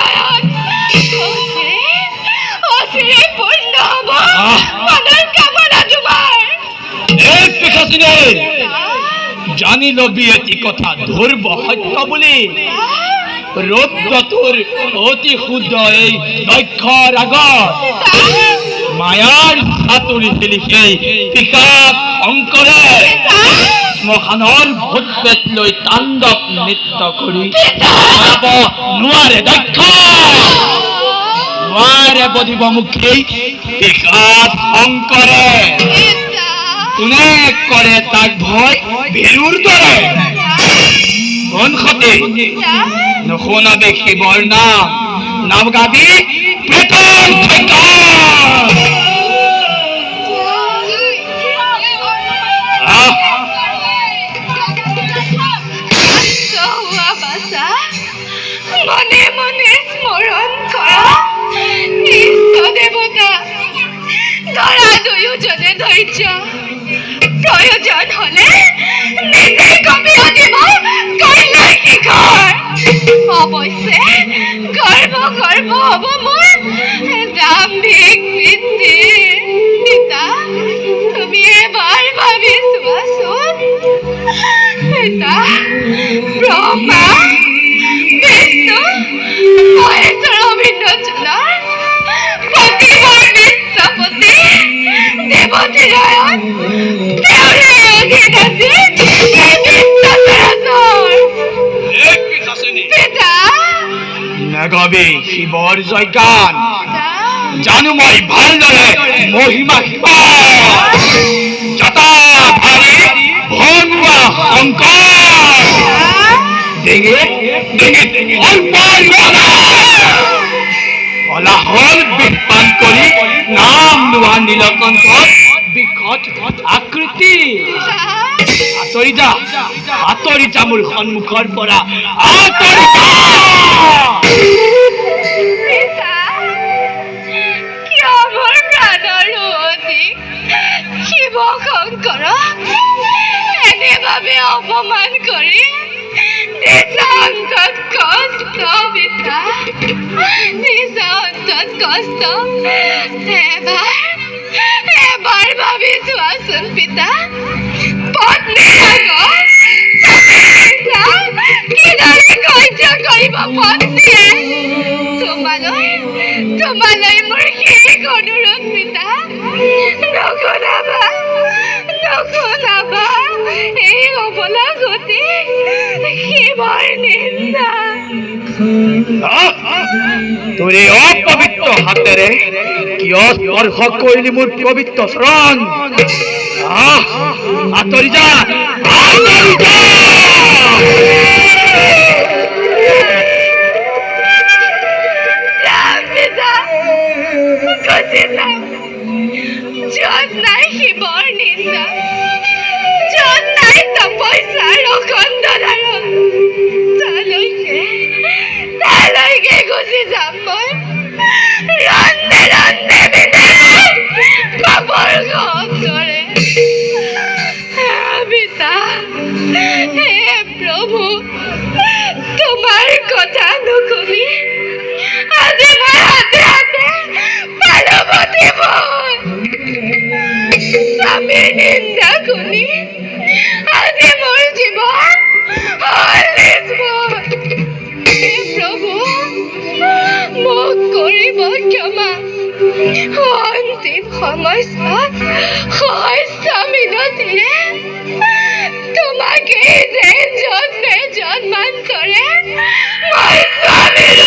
হৃদয়ত অচিৰে পূৰ্ণ হ'ব মনৰ কামনা তোমাৰ। এই পিছাচিনে জানি লবি এটি কথা ধ্ৰুৱ সত্য বুলি। ৰৌদ্ৰটোৰ অতি শুদ্ধ এই দক্ষৰ আগত মায়াৰ হাতুৰি খেলি সেই পিশাচ শংকৰে শ্মশানৰ ভূত পেট লৈ তাণ্ডৱ নৃত্য কৰি যাব নোৱাৰে। দক্ষ নোৱাৰে বধিব মুখী পিশাচ শংকৰে। কোনে কৰে তাক ভয় ভেৰুৰ দৰে। সন্মতি নুশুনাবি শিৱৰ নাম নাম গাবি প্ৰেতৰ মনে মনে স্মৰণ কৰা ইষ্ট দেৱতা ধৰা দুয়োজনে ধৈৰ্য প্ৰয়োজন হলে নিজে কবিও দিব কৈলাশ শিখৰ। অৱশ্যে গৰ্ব হ'ব মোৰ দাম্ভিক বৃত্তি। পিতা তুমি এবাৰ ভাবি চোৱাচোন। পিতা ব্ৰহ্মা বিষ্ণু মহেশ্বৰ অভিন্নজনৰ পতিবৰ বিশ্বপতি দেৱতীৰায়ণ তেওঁৰে অধীন আছিল এই বিশ্ব চৰাচৰ। পিতা নাগাবি শিৱৰ জয়গান জানো মই ভালদৰে মহিমা শিৱৰ জটাধাৰী ভগৱা শংকৰ ডিঙিত কলাহল বিপান কৰি নাম লোৱা নীলকণ্ঠত বিকট আকৃতি। আঁতৰি যা মোৰ সন্মুখৰ পৰা আঁতৰি যা। কিয় মোৰ প্ৰাণৰো অধিক শিৱ শংকৰক এনেভাৱে অপমান কৰি নিজ অন্তত কষ্ট। পিতা নিজ অন্তত কষ্ট এবাৰ ভাবি চোৱাচোন। পিতা পত্নীৰ আগত কিদৰে সহ্য কৰিব পত্নীয়ে তোমালৈ মোৰ শেষ অনুৰোধ। পিতা নুশুনাবা এই অবলা গতি শিৱৰ নিন্দা। তোৰে অপবিত্ৰ হাতেৰে কিয় স্পৰ্শ কৰিলি মোৰ পবিত্ৰ চৰণ। আঁতৰি যা আঁতৰি যা। য'ত নাই শিৱৰ নিন্দা, য'ত নাই তপস্যাৰ অখণ্ড ধাৰণ, তালৈকে গুচি যাম মই। ৰন্ধে ৰন্ধে পাপৰ ঘৰে। পিতা হে প্ৰভু তোমাৰ কথা নুশুনি আজি মই হাতে হাতে পাৰ্বতী স্বামীৰ নিন্দা শুনি আজি মোৰ জীৱন হে প্ৰভু মোক কৰিব ক্ষমা। অন্তিম সময়ছোৱাত সহস্য মিনতিৰে তোমাকে যে জন্মে জন্মান্তৰে মই স্বামীৰ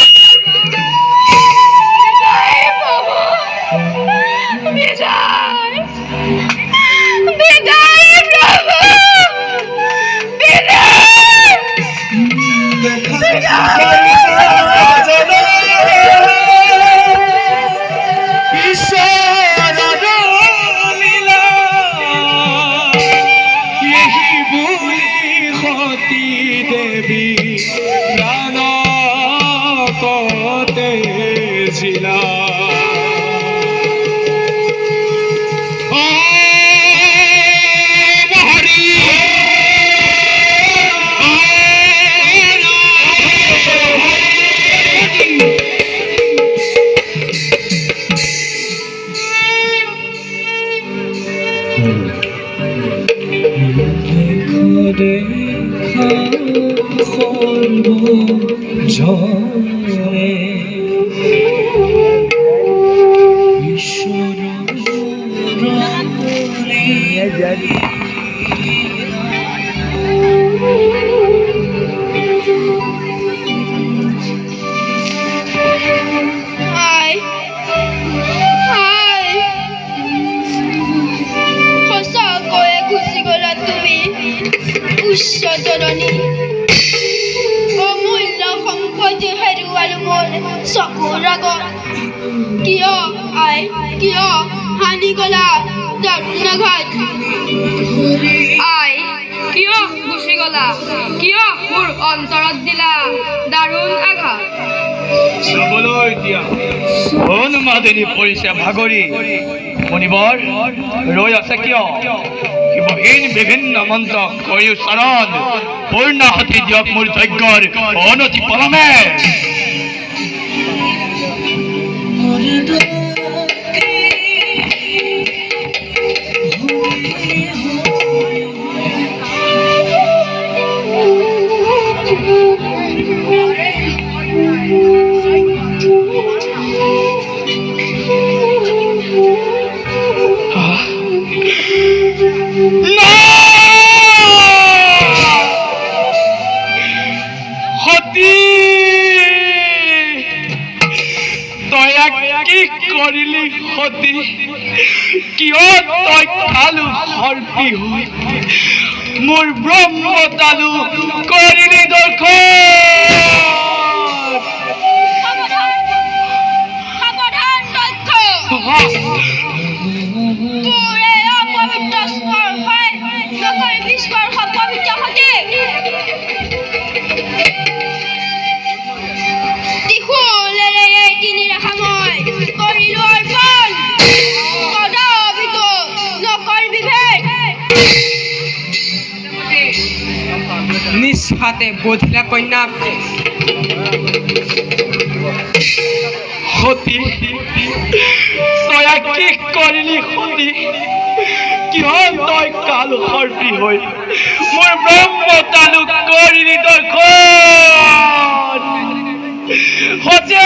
সর্বজনে ঈশ্বর রমণী আই আই সঁচাকৈয়ে গুচি গলা তুমি উচ্চ জননী অমূল্য সম্পত্তি হেৰুৱালো মোৰ চকুৰ আগত কিয় আই কিয় হানি গলা দাৰুণ আঘাত আই কিয় গুচি গলা কিয় মোৰ অন্তৰত দিলা দাৰুণ আঘাত চাবলৈ দিয়া অনুমাদিনী পৰিছে ভাগৰি মুনিবৰ ৰৈ আছে কিয় শিৱহীন বিভিন্ন মন্ত্ৰ কৰি উচ্চাৰণ পূৰ্ণাহতি দিয়ক মোৰ যজ্ঞৰ অনতি পলমে কৰিলি সতী কিয় তই খালু সৰ্পি হৈ মোৰ ব্ৰহ্ম তালু কৰিলি নিজ হাতে বধিলা কন্যাক সতী তই কি কৰিলি সতী কিয় তই কালু সৰ্পি হৈ মোৰ ব্ৰহ্ম তালু কৰিলি সতী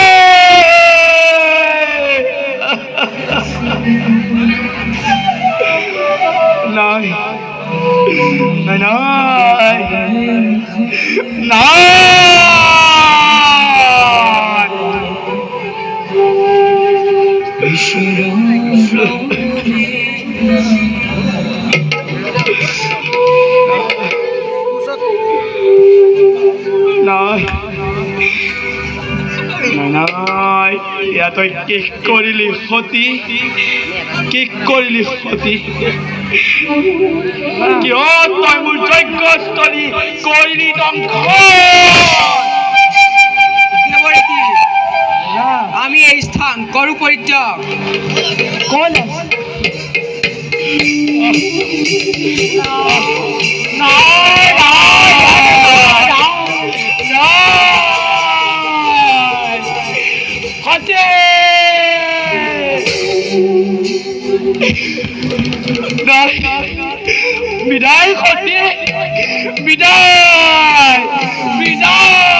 নাই নাই নাই নাই ইয়া তই কি কৰিলি সতী কি কৰিলি সতী কিয় তই মোৰ যজ্ঞস্থলী কৰিলি ধ্বংস আমি এই স্থান কৰো পৰিত্যাগ বিদায় সতী বিদায় বিদায়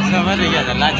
Sama dia dah